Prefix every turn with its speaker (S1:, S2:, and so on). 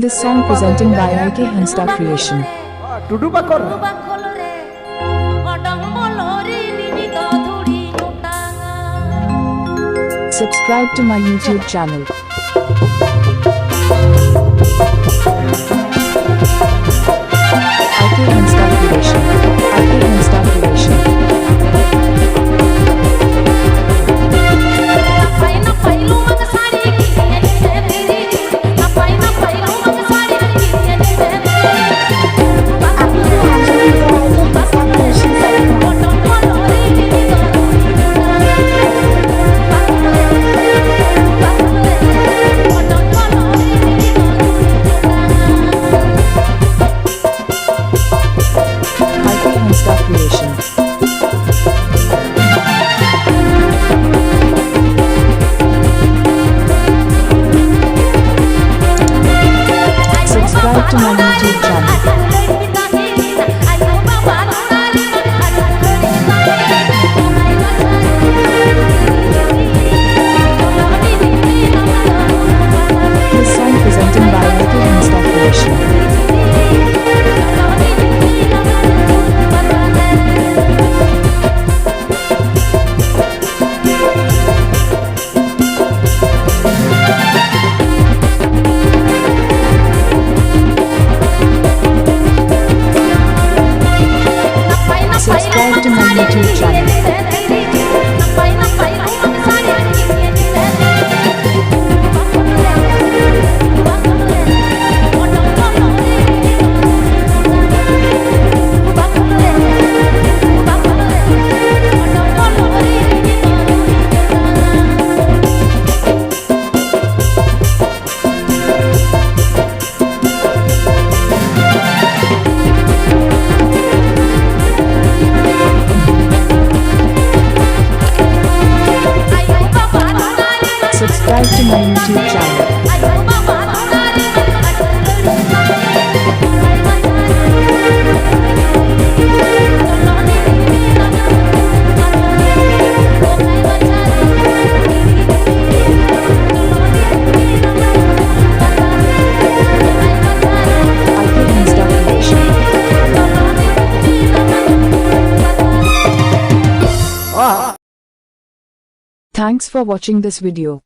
S1: This song presenting by Aven Hansda creation.
S2: Tudu Bakhol.
S1: Subscribe to my YouTube channel. Aven Hansda creation. Aven Hansda creation. Subscribe to my YouTube channel. This song presented by Aven Hansda creation. Subscribe to my YouTube channel. Subscribe to my YouTube channel. Thanks for watching this video.